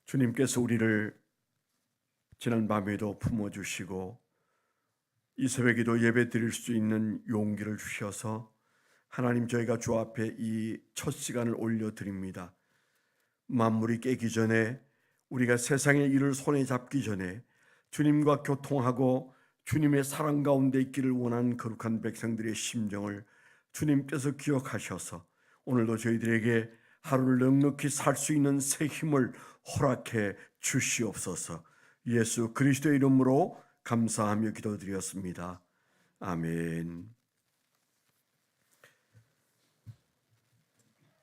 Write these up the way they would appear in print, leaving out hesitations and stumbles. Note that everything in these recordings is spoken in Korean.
주님께서 우리를 지난 밤에도 품어주시고 이 새벽에도 예배 드릴 수 있는 용기를 주셔서 하나님, 저희가 주 앞에 이 첫 시간을 올려드립니다. 만물이 깨기 전에, 우리가 세상의 일을 손에 잡기 전에 주님과 교통하고 주님의 사랑 가운데 있기를 원하는 거룩한 백성들의 심정을 주님께서 기억하셔서 오늘도 저희들에게 하루를 넉넉히 살 수 있는 새 힘을 허락해 주시옵소서. 예수 그리스도의 이름으로 감사하며 기도드렸습니다. 아멘.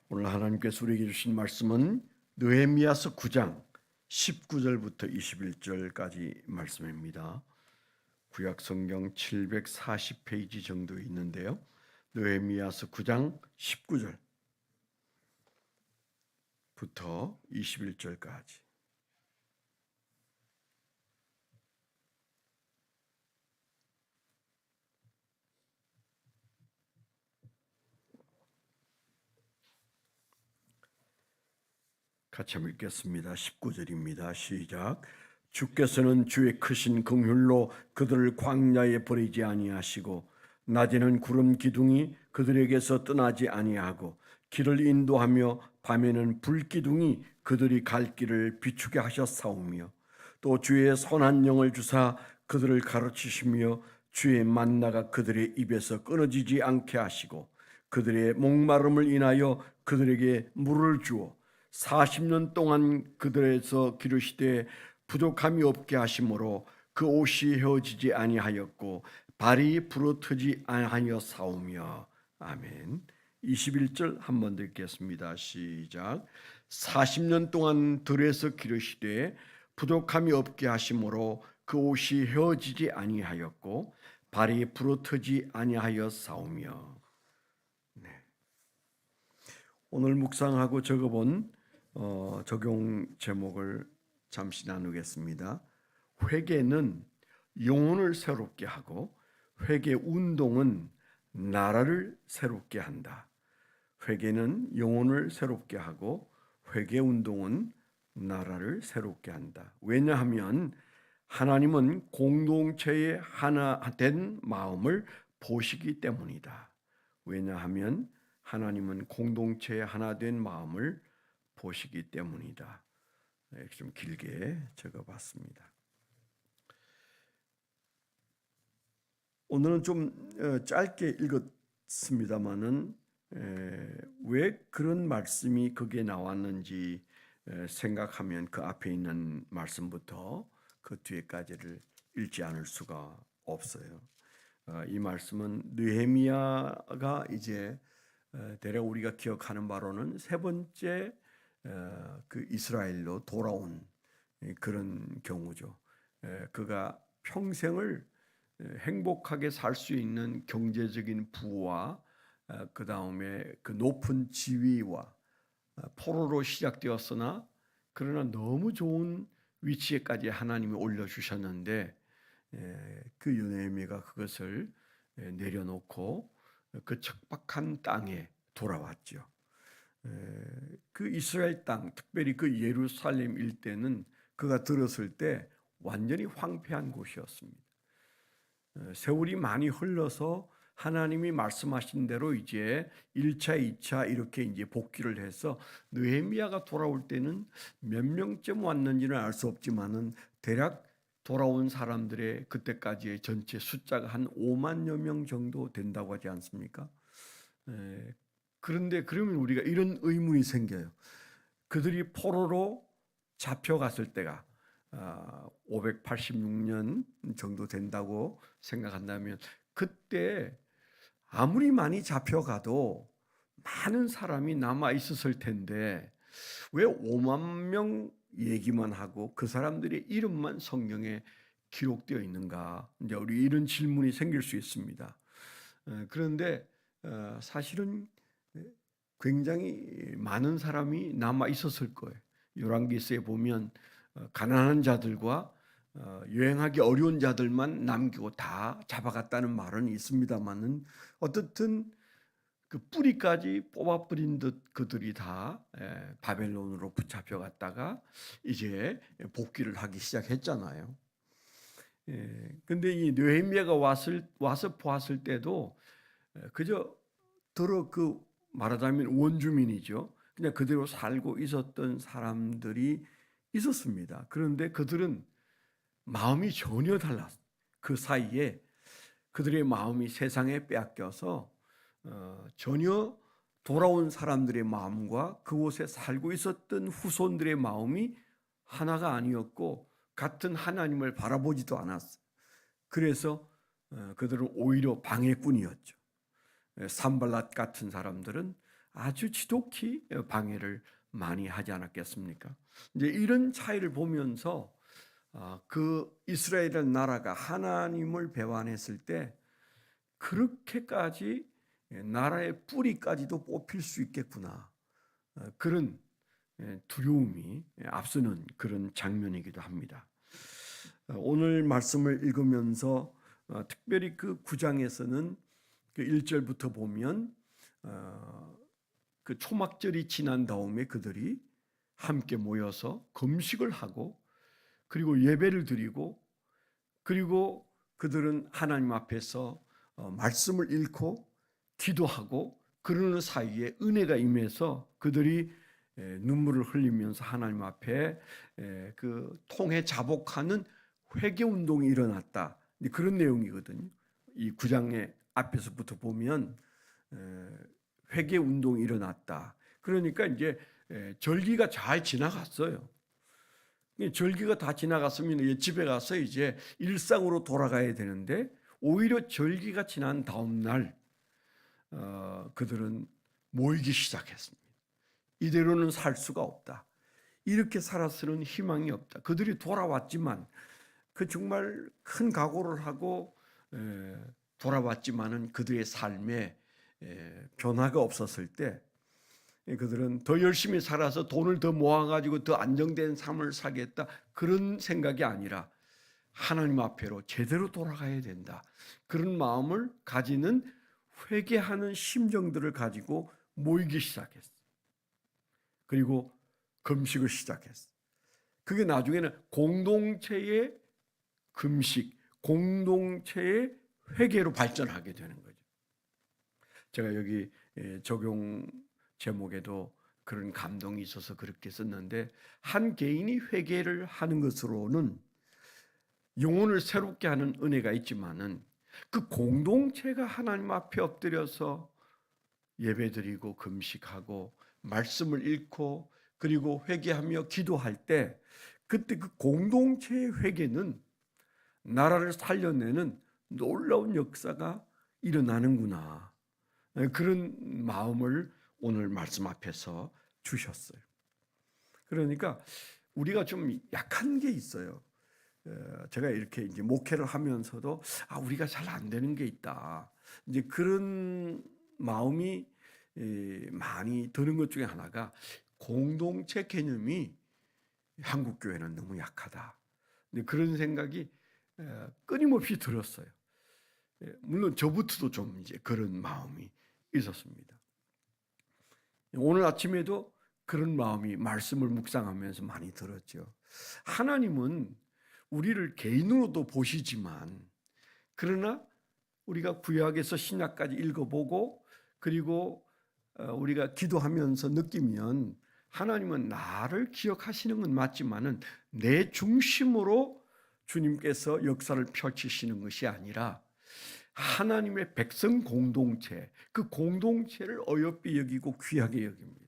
오늘 하나님께서 우리에게 주신 말씀은 느헤미야서 9장 19절부터 21절까지 말씀입니다. 구약 성경 740페이지 정도 있는데요. 느헤미야서 9장 19절부터 21절까지. 같이 한번 읽겠습니다. 19절입니다. 시작. 주께서는 주의 크신 긍휼로 그들을 광야에 버리지 아니하시고 낮에는 구름 기둥이 그들에게서 떠나지 아니하고 길을 인도하며 밤에는 불 기둥이 그들이 갈 길을 비추게 하셨사오며 또 주의 선한 영을 주사 그들을 가르치시며 주의 만나가 그들의 입에서 끊어지지 않게 하시고 그들의 목마름을 인하여 그들에게 물을 주어 40년 동안 그들에서 기르시되 부족함이 없게 하심으로 그 옷이 헤어지지 아니하였고 발이 부러뜨지 아니하였사오며. 아멘. 21절 한 번 더 읽겠습니다. 시작. 40년 동안 들에서 기르시되 부족함이 없게 하심으로 그 옷이 헤어지지 아니하였고 발이 부러뜨지 아니하였사오며. 네. 오늘 묵상하고 적어본 적용 제목을 잠시 나누겠습니다. 회개는 영혼을 새롭게 하고 회개 운동은 나라를 새롭게 한다. 회개는 영혼을 새롭게 하고 회개 운동은 나라를 새롭게 한다. 왜냐하면 하나님은 공동체의 하나 된 마음을 보시기 때문이다. 왜냐하면 하나님은 공동체의 하나 된 마음을 보시기 때문이다. 좀 길게 적어봤습니다. 오늘은 좀 짧게 읽었습니다만은 왜 그런 말씀이 거기에 나왔는지 생각하면 그 앞에 있는 말씀부터 그 뒤에까지를 읽지 않을 수가 없어요. 이 말씀은 느헤미야가 이제 대략 우리가 기억하는 바로는 세 번째 그 이스라엘로 돌아온 그런 경우죠. 그가 평생을 행복하게 살 수 있는 경제적인 부와 그 다음에 그 높은 지위와 포로로 시작되었으나 그러나 너무 좋은 위치에까지 하나님이 올려주셨는데 그 느헤미야가 그것을 내려놓고 그 척박한 땅에 돌아왔죠. 그 이스라엘 땅, 특별히 그 예루살렘 일대는 그가 들었을 때 완전히 황폐한 곳이었습니다. 세월이 많이 흘러서 하나님이 말씀하신 대로 이제 1차, 2차 이렇게 이제 복귀를 해서 느헤미야가 돌아올 때는 몇 명쯤 왔는지는 알 수 없지만은 대략 돌아온 사람들의 그때까지의 전체 숫자가 한 5만여 명 정도 된다고 하지 않습니까? 그런데 그러면 우리가 이런 의문이 생겨요. 그들이 포로로 잡혀갔을 때가 586년 정도 된다고 생각한다면 그때 아무리 많이 잡혀가도 많은 사람이 남아 있었을 텐데 왜 5만 명 얘기만 하고 그 사람들의 이름만 성경에 기록되어 있는가? 이제 우리 이런 질문이 생길 수 있습니다. 그런데 사실은 굉장히 많은 사람이 남아 있었을 거예요. 열왕기서에 보면 가난한 자들과 여행하기 어려운 자들만 남기고 다 잡아갔다는 말은 있습니다만은 어떻든 그 뿌리까지 뽑아버린 듯 그들이 다 바벨론으로 붙잡혀 갔다가 이제 복귀를 하기 시작했잖아요. 근데 이 느헤미야가 와서 보았을 때도 그저 그 말하자면 원주민이죠. 그냥 그대로 살고 있었던 사람들이 있었습니다. 그런데 그들은 마음이 전혀 달랐어요. 그 사이에 그들의 마음이 세상에 빼앗겨서 전혀 돌아온 사람들의 마음과 그곳에 살고 있었던 후손들의 마음이 하나가 아니었고 같은 하나님을 바라보지도 않았어요. 그래서 그들은 오히려 방해꾼이었죠. 산발랏 같은 사람들은 아주 지독히 방해를 많이 하지 않았겠습니까? 이제 이런 차이를 보면서 그 이스라엘이라는 나라가 하나님을 배반했을 때 그렇게까지 나라의 뿌리까지도 뽑힐 수 있겠구나. 그런 두려움이 앞서는 그런 장면이기도 합니다. 오늘 말씀을 읽으면서 특별히 그 9장에서는 그 1절부터 보면 그 초막절이 지난 다음에 그들이 함께 모여서 금식을 하고 그리고 예배를 드리고 그리고 그들은 하나님 앞에서 말씀을 읽고 기도하고 그러는 사이에 은혜가 임해서 그들이 눈물을 흘리면서 하나님 앞에 그 통해 자복하는 회개 운동이 일어났다. 그런 내용이거든요. 이 9장의 앞에서부터 보면 회개 운동이 일어났다. 그러니까 이제 절기가 잘 지나갔어요. 절기가 다 지나갔으면 집에 가서 이제 일상으로 돌아가야 되는데 오히려 절기가 지난 다음 날 그들은 모이기 시작했습니다. 이대로는 살 수가 없다. 이렇게 살아서는 희망이 없다. 그들이 돌아왔지만 그 정말 큰 각오를 하고 돌아왔지만은 그들의 삶에 변화가 없었을 때 그들은 더 열심히 살아서 돈을 더 모아가지고 더 안정된 삶을 살겠다 그런 생각이 아니라 하나님 앞에로 제대로 돌아가야 된다. 그런 마음을 가지는 회개하는 심정들을 가지고 모이기 시작했어. 그리고 금식을 시작했어. 그게 나중에는 공동체의 금식, 공동체의 회개로 발전하게 되는 거죠. 제가 여기 적용 제목에도 그런 감동이 있어서 그렇게 썼는데 한 개인이 회개를 하는 것으로는 영혼을 새롭게 하는 은혜가 있지만은 그 공동체가 하나님 앞에 엎드려서 예배드리고 금식하고 말씀을 읽고 그리고 회개하며 기도할 때 그때 그 공동체의 회개는 나라를 살려내는 놀라운 역사가 일어나는구나. 그런 마음을 오늘 말씀 앞에서 주셨어요. 그러니까 우리가 좀 약한 게 있어요. 제가 이렇게 이제 목회를 하면서도 우리가 잘 안 되는 게 있다. 이제 그런 마음이 많이 드는 것 중에 하나가 공동체 개념이 한국 교회는 너무 약하다. 그런 생각이 끊임없이 들었어요. 물론 저부터도 좀 이제 그런 마음이 있었습니다. 오늘 아침에도 그런 마음이 말씀을 묵상하면서 많이 들었죠. 하나님은 우리를 개인으로도 보시지만 그러나 우리가 구약에서 신약까지 읽어보고 그리고 우리가 기도하면서 느끼면 하나님은 나를 기억하시는 건 맞지만은 내 중심으로 주님께서 역사를 펼치시는 것이 아니라 하나님의 백성 공동체, 그 공동체를 어여삐 여기고 귀하게 여깁니다.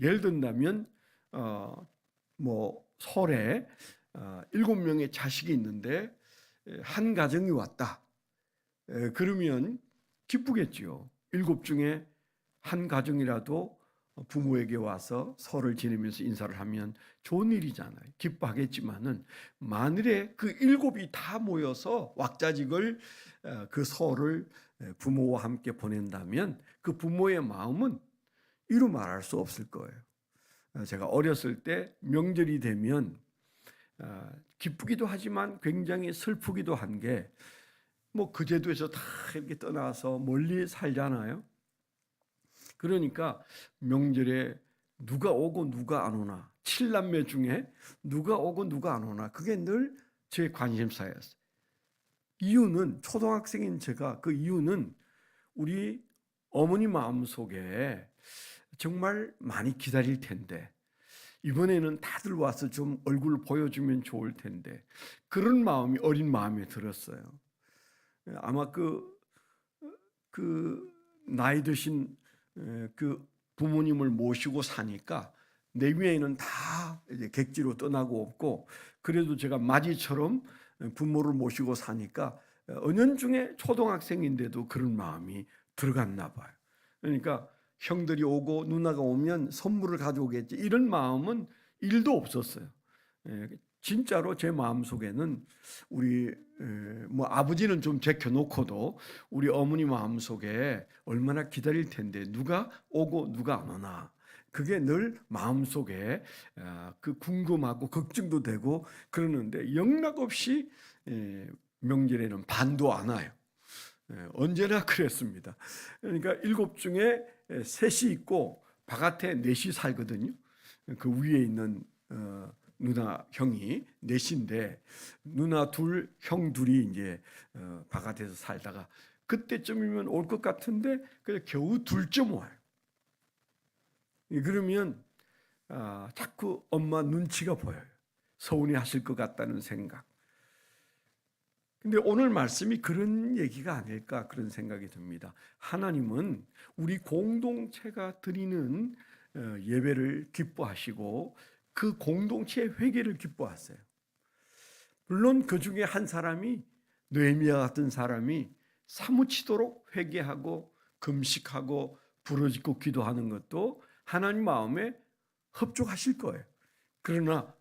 예를 든다면 설에 7명의 자식이 있는데 한 가정이 왔다. 그러면 기쁘겠지요. 7 중에 한 가정이라도 부모에게 와서 설을 지내면서 인사를 하면 좋은 일이잖아요. 기뻐하겠지만은 만일에 그 7이 다 모여서 왁자지껄 그 설을 부모와 함께 보낸다면 그 부모의 마음은 이루 말할 수 없을 거예요. 제가 어렸을 때 명절이 되면 기쁘기도 하지만 굉장히 슬프기도 한 게 뭐 그 제도에서 다 이렇게 떠나서 멀리 살잖아요. 그러니까 명절에 누가 오고 누가 안 오나, 7남매 중에 누가 오고 누가 안 오나, 그게 늘 제 관심사였어요. 이유는, 초등학생인 제가, 그 이유는 우리 어머니 마음속에 정말 많이 기다릴 텐데, 이번에는 다들 와서 좀 얼굴 보여주면 좋을 텐데, 그런 마음이, 어린 마음이 들었어요. 아마 나이 드신 그 부모님을 모시고 사니까 내 위에는 다 이제 객지로 떠나고 없고, 그래도 제가 맞이처럼 부모를 모시고 사니까 은연중에 초등학생인데도 그런 마음이 들어갔나 봐요. 그러니까 형들이 오고 누나가 오면 선물을 가져오겠지, 이런 마음은 일도 없었어요. 진짜로 제 마음속에는 우리 뭐 아버지는 좀 제껴놓고도 우리 어머니 마음속에 얼마나 기다릴 텐데 누가 오고 누가 안 오나, 그게 늘 마음속에 그 궁금하고 걱정도 되고 그러는데, 영락없이 명절에는 반도 안 와요. 언제나 그랬습니다. 그러니까 7 중에 3이 있고 바깥에 4이 살거든요. 그 위에 있는 누나 형이 4인데 누나 2, 형 2이 이제 바깥에서 살다가 그때쯤이면 올 것 같은데 그냥 겨우 2쯤 와요. 그러면 자꾸 엄마 눈치가 보여요. 서운해 하실 것 같다는 생각. 근데 오늘 말씀이 그런 얘기가 아닐까, 그런 생각이 듭니다. 하나님은 우리 공동체가 드리는 예배를 기뻐하시고 그 공동체의 회개를 기뻐하세요. 물론 그 중에 한 사람이, 느헤미야 같은 사람이 사무치도록 회개하고 금식하고 부르짖고 기도하는 것도 하나님 마음에 흡족하실 거예요. 그러나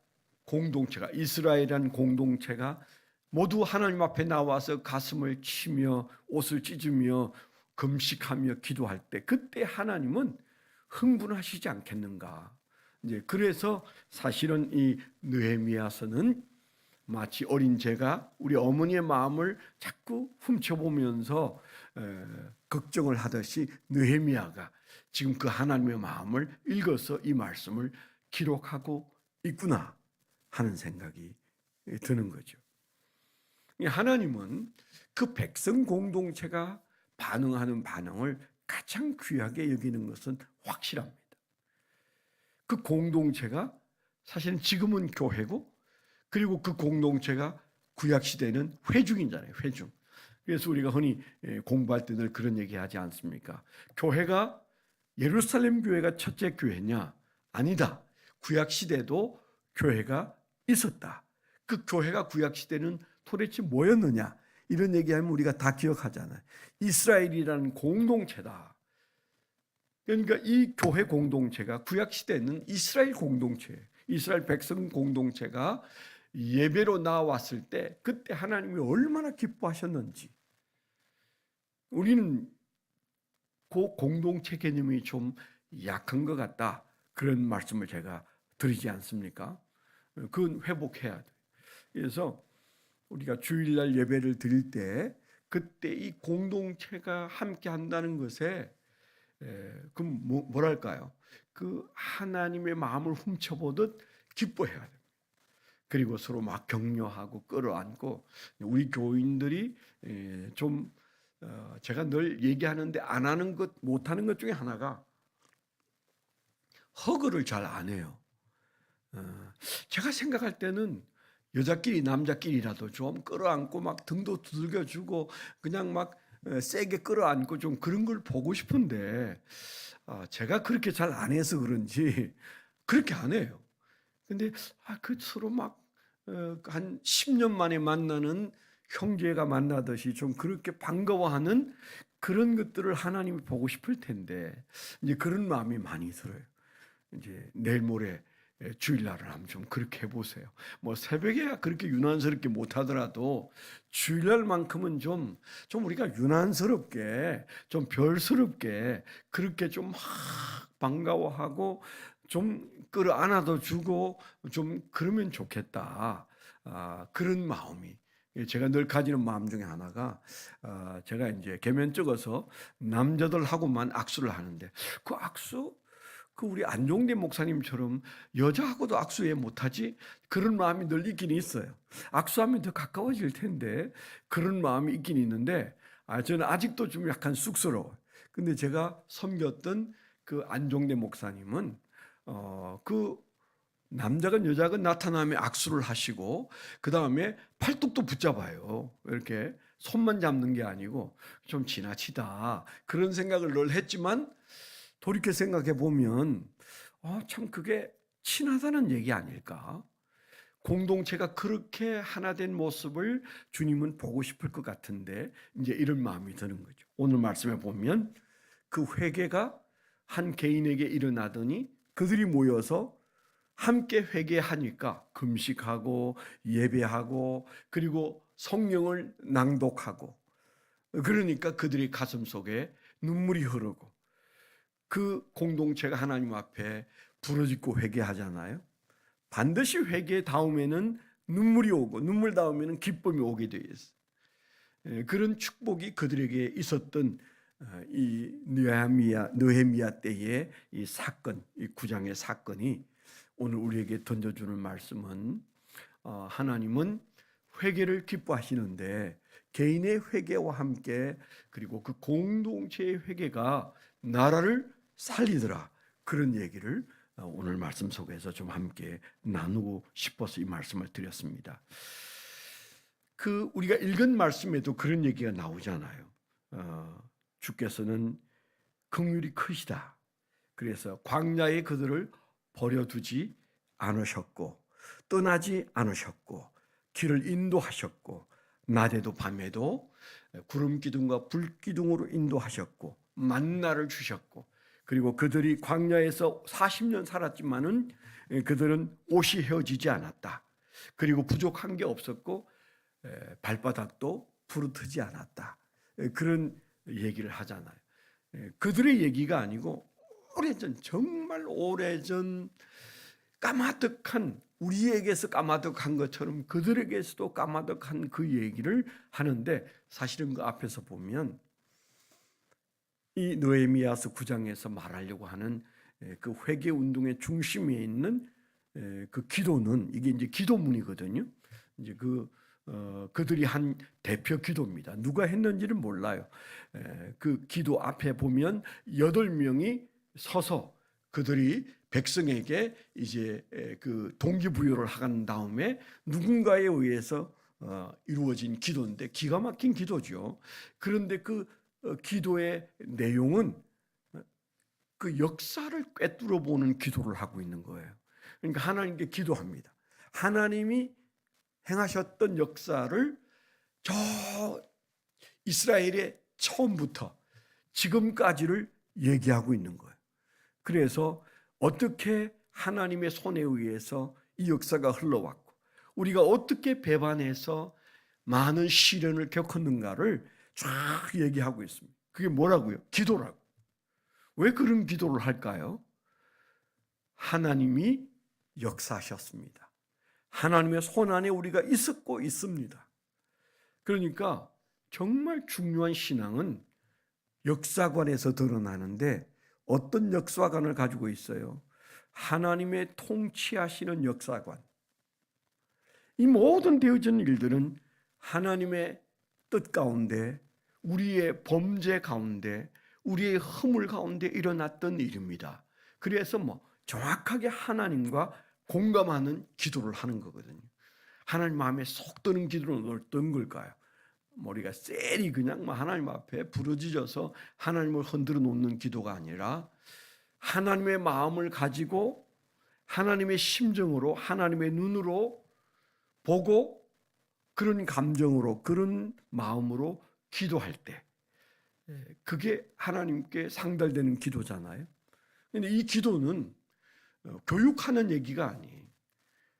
공동체가, 이스라엘이라는 공동체가 모두 하나님 앞에 나와서 가슴을 치며 옷을 찢으며 금식하며 기도할 때, 그때 하나님은 흥분하시지 않겠는가. 이제 그래서 사실은 이 느헤미야서는 마치 어린 제가 우리 어머니의 마음을 자꾸 훔쳐보면서 걱정을 하듯이 느헤미야가 지금 그 하나님의 마음을 읽어서 이 말씀을 기록하고 있구나 하는 생각이 드는 거죠. 하나님은 그 백성 공동체가 반응하는 반응을 가장 귀하게 여기는 것은 확실합니다. 그 공동체가 사실은 지금은 교회고, 그리고 그 공동체가 구약시대는 회중이잖아요. 회중. 그래서 우리가 흔히 공부할 때 늘 그런 얘기 하지 않습니까? 교회가, 예루살렘 교회가 첫째 교회냐? 아니다. 구약시대도 교회가 있었다. 그 교회가 구약시대는 도대체 뭐였느냐? 이런 얘기하면 우리가 다 기억하잖아요. 이스라엘이라는 공동체다. 그러니까 이 교회 공동체가 구약시대는 이스라엘 공동체, 이스라엘 백성 공동체가 예배로 나왔을 때 그때 하나님이 얼마나 기뻐하셨는지, 우리는 그 공동체 개념이 좀 약한 것 같다, 그런 말씀을 제가 드리지 않습니까? 그건 회복해야 돼요. 그래서 우리가 주일날 예배를 드릴 때 그때 이 공동체가 함께 한다는 것에 그럼 뭐랄까요? 그 하나님의 마음을 훔쳐보듯 기뻐해야 돼요. 그리고 서로 막 격려하고 끌어안고, 우리 교인들이 좀 제가 늘 얘기하는데 안 하는 것, 못하는 것 중에 하나가 허그를 잘 안 해요. 제가 생각할 때는 여자끼리 남자끼리라도 좀 끌어안고 막 등도 두들겨주고 그냥 막 세게 끌어안고 좀 그런 걸 보고 싶은데, 제가 그렇게 잘 안 해서 그런지 그렇게 안 해요. 근데 그 서로 막 한 10년 만에 만나는 형제가 만나듯이 좀 그렇게 반가워하는 그런 것들을 하나님이 보고 싶을 텐데, 이제 그런 마음이 많이 들어요. 이제 내일 모레 주일날을 한번 좀 그렇게 해보세요. 뭐 새벽에 그렇게 유난스럽게 못하더라도 주일날만큼은 좀 우리가 유난스럽게, 좀 별스럽게 그렇게 좀 막 반가워하고 좀 끌어안아도 주고 좀 그러면 좋겠다. 그런 마음이 제가 늘 가지는 마음 중에 하나가 제가 이제 계면 찍어서 남자들하고만 악수를 하는데 그 악수 그 우리 안종대 목사님처럼 여자하고도 악수 왜 못하지? 그런 마음이 늘 있긴 있어요. 악수하면 더 가까워질 텐데 그런 마음이 있긴 있는데 저는 아직도 좀 약간 쑥스러워요. 근데 제가 섬겼던 그 안종대 목사님은 그 남자건 여자건 나타나면 악수를 하시고 그 다음에 팔뚝도 붙잡아요. 이렇게 손만 잡는 게 아니고 좀 지나치다 그런 생각을 늘 했지만 돌이켜 생각해 보면 참 그게 친하다는 얘기 아닐까? 공동체가 그렇게 하나 된 모습을 주님은 보고 싶을 것 같은데 이제 이런 마음이 드는 거죠. 오늘 말씀에 보면 그 회개가 한 개인에게 일어나더니 그들이 모여서 함께 회개하니까 금식하고 예배하고 그리고 성령을 낭독하고 그러니까 그들의 가슴 속에 눈물이 흐르고 그 공동체가 하나님 앞에 부르짖고 회개하잖아요. 반드시 회개 다음에는 눈물이 오고 눈물 다음에는 기쁨이 오게 되어 있어요. 그런 축복이 그들에게 있었던 이 느헤미야 때의 이 사건, 이 9장의 사건이 오늘 우리에게 던져주는 말씀은 하나님은 회개를 기뻐하시는데 개인의 회개와 함께 그리고 그 공동체의 회개가 나라를 살리더라. 그런 얘기를 오늘 말씀 속에서 좀 함께 나누고 싶어서 이 말씀을 드렸습니다. 그 우리가 읽은 말씀에도 그런 얘기가 나오잖아요. 주께서는 긍휼이 크시다. 그래서 광야에 그들을 버려두지 않으셨고 떠나지 않으셨고 길을 인도하셨고 낮에도 밤에도 구름 기둥과 불 기둥으로 인도하셨고 만나를 주셨고 그리고 그들이 광야에서 40년 살았지만은 그들은 옷이 헤어지지 않았다. 그리고 부족한 게 없었고 발바닥도 부르트지 않았다. 그런 얘기를 하잖아요. 그들의 얘기가 아니고 오래전 정말 오래전 까마득한 우리에게서 까마득한 것처럼 그들에게서도 까마득한 그 얘기를 하는데 사실은 그 앞에서 보면 이 느헤미야서 9장에서 말하려고 하는 그 회개 운동의 중심에 있는 그 기도는 이게 이제 기도문이거든요. 이제 그들이 한 대표 기도입니다. 누가 했는지는 몰라요. 그 기도 앞에 보면 8명이 서서 그들이 백성에게 이제 그 동기부여를 한 다음에 누군가에 의해서 이루어진 기도인데 기가 막힌 기도죠. 그런데 그 기도의 내용은 그 역사를 꿰뚫어 보는 기도를 하고 있는 거예요. 그러니까 하나님께 기도합니다. 하나님이 행하셨던 역사를 저 이스라엘의 처음부터 지금까지를 얘기하고 있는 거예요. 그래서 어떻게 하나님의 손에 의해서 이 역사가 흘러왔고 우리가 어떻게 배반해서 많은 시련을 겪었는가를 쫙 얘기하고 있습니다. 그게 뭐라고요? 기도라고. 왜 그런 기도를 할까요? 하나님이 역사하셨습니다. 하나님의 손 안에 우리가 있었고 있습니다. 그러니까 정말 중요한 신앙은 역사관에서 드러나는데 어떤 역사관을 가지고 있어요? 하나님의 통치하시는 역사관. 이 모든 되어진 일들은 하나님의 뜻 가운데 우리의 범죄 가운데 우리의 허물 가운데 일어났던 일입니다. 그래서 정확하게 하나님과 공감하는 기도를 하는 거거든요. 하나님 마음에 쏙 드는 기도는 어떤 걸까요? 우리가 쎄리 그냥 하나님 앞에 부르짖어서 하나님을 흔들어 놓는 기도가 아니라 하나님의 마음을 가지고 하나님의 심정으로 하나님의 눈으로 보고 그런 감정으로 그런 마음으로 기도할 때 그게 하나님께 상달되는 기도잖아요. 그런데 이 기도는 교육하는 얘기가 아니에요.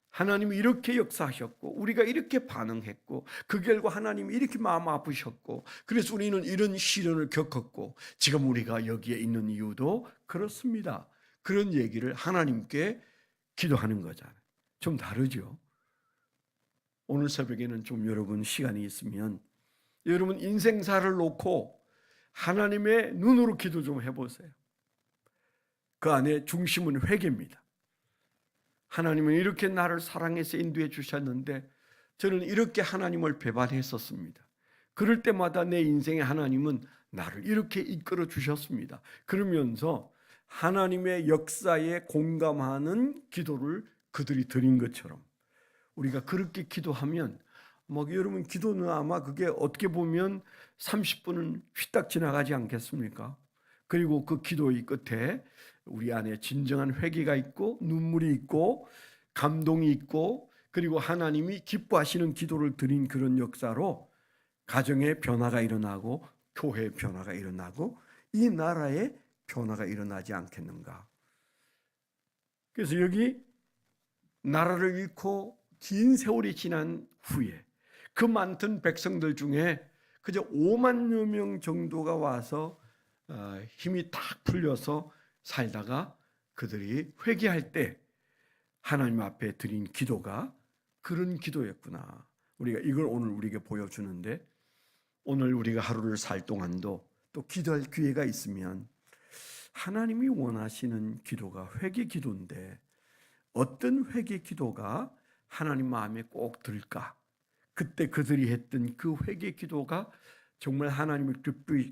하나님이 이렇게 역사하셨고 우리가 이렇게 반응했고 그 결과 하나님이 이렇게 마음 아프셨고 그래서 우리는 이런 시련을 겪었고 지금 우리가 여기에 있는 이유도 그렇습니다. 그런 얘기를 하나님께 기도하는 거잖아요. 좀 다르죠. 오늘 새벽에는 좀 여러분 시간이 있으면 여러분 인생사를 놓고 하나님의 눈으로 기도 좀 해보세요. 그 안에 중심은 회개입니다. 하나님은 이렇게 나를 사랑해서 인도해 주셨는데 저는 이렇게 하나님을 배반했었습니다. 그럴 때마다 내 인생에 하나님은 나를 이렇게 이끌어 주셨습니다. 그러면서 하나님의 역사에 공감하는 기도를 그들이 드린 것처럼 우리가 그렇게 기도하면 여러분 기도는 아마 그게 어떻게 보면 30분은 휘딱 지나가지 않겠습니까? 그리고 그 기도의 끝에 우리 안에 진정한 회개가 있고 눈물이 있고 감동이 있고 그리고 하나님이 기뻐하시는 기도를 드린 그런 역사로 가정의 변화가 일어나고 교회의 변화가 일어나고 이 나라의 변화가 일어나지 않겠는가. 그래서 여기 나라를 잃고 긴 세월이 지난 후에 그 많던 백성들 중에 그저 5만여 명 정도가 와서 힘이 탁 풀려서 살다가 그들이 회개할 때 하나님 앞에 드린 기도가 그런 기도였구나. 우리가 이걸 오늘 우리에게 보여주는데 오늘 우리가 하루를 살 동안도 또 기도할 기회가 있으면 하나님이 원하시는 기도가 회개 기도인데 어떤 회개 기도가 하나님 마음에 꼭 들까? 그때 그들이 했던 그 회개 기도가 정말 하나님을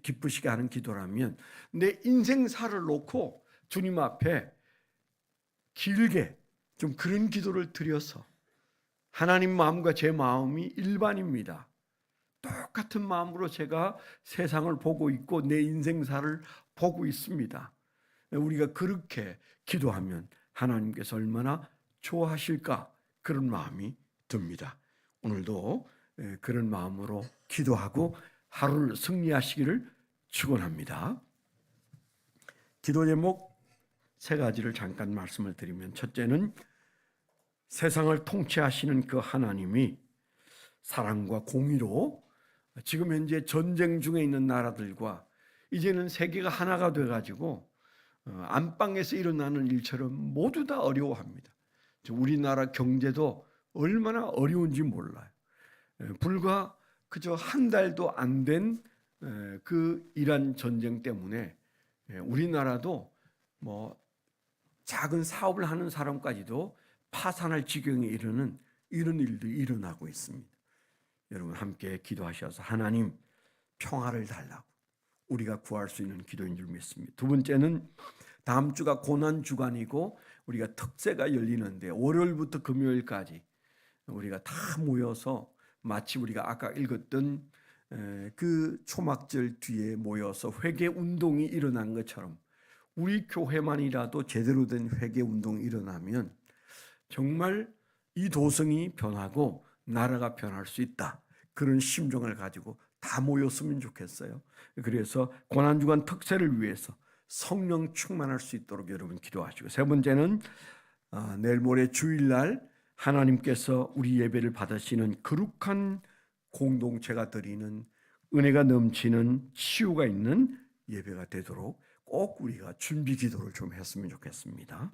기쁘시게 하는 기도라면 내 인생사를 놓고 주님 앞에 길게 좀 그런 기도를 드려서 하나님 마음과 제 마음이 일반입니다. 똑같은 마음으로 제가 세상을 보고 있고 내 인생사를 보고 있습니다. 우리가 그렇게 기도하면 하나님께서 얼마나 좋아하실까 그런 마음이 듭니다. 오늘도 그런 마음으로 기도하고 하루를 승리하시기를 축원합니다. 기도 제목 3가지를 잠깐 말씀을 드리면 첫째는 세상을 통치하시는 그 하나님이 사랑과 공의로 지금 현재 전쟁 중에 있는 나라들과 이제는 세계가 하나가 돼가지고 안방에서 일어나는 일처럼 모두 다 어려워합니다. 우리나라 경제도 얼마나 어려운지 몰라요. 불과 그저 한 달도 안 된 그 이란 전쟁 때문에 우리나라도 작은 사업을 하는 사람까지도 파산할 지경에 이르는 이런 일도 일어나고 있습니다. 여러분 함께 기도하셔서 하나님 평화를 달라고 우리가 구할 수 있는 기도인 줄 믿습니다. 두 번째는 다음 주가 고난 주간이고 우리가 특세가 열리는데 월요일부터 금요일까지 우리가 다 모여서 마치 우리가 아까 읽었던 그 초막절 뒤에 모여서 회개 운동이 일어난 것처럼 우리 교회만이라도 제대로 된 회개 운동이 일어나면 정말 이 도성이 변하고 나라가 변할 수 있다. 그런 심정을 가지고 다 모였으면 좋겠어요. 그래서 고난주간 특세를 위해서 성령 충만할 수 있도록 여러분 기도하시고, 세 번째는 내일 모레 주일날 하나님께서 우리 예배를 받으시는 거룩한 공동체가 드리는 은혜가 넘치는 치유가 있는 예배가 되도록 꼭 우리가 준비 기도를 좀 했으면 좋겠습니다.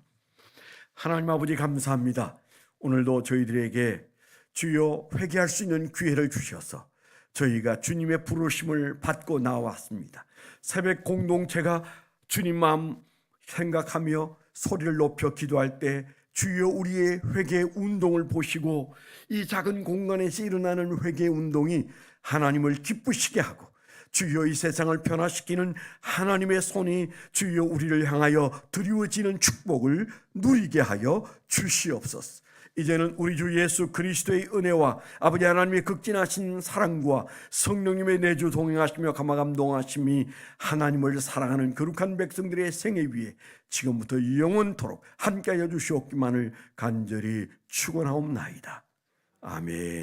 하나님 아버지 감사합니다. 오늘도 저희들에게 주여 회개할 수 있는 기회를 주셔서 저희가 주님의 부르심을 받고 나왔습니다. 새벽 공동체가 주님 마음 생각하며 소리를 높여 기도할 때 주여 우리의 회개 운동을 보시고 이 작은 공간에서 일어나는 회개 운동이 하나님을 기쁘시게 하고 주여 이 세상을 변화시키는 하나님의 손이 주여 우리를 향하여 드리워지는 축복을 누리게 하여 주시옵소서. 이제는 우리 주 예수 그리스도의 은혜와 아버지 하나님의 극진하신 사랑과 성령님의 내주 동행하시며 감화감동하심이 하나님을 사랑하는 거룩한 백성들의 생애 위에 지금부터 영원토록 함께하여 주시옵기만을 간절히 축원하옵나이다. 아멘.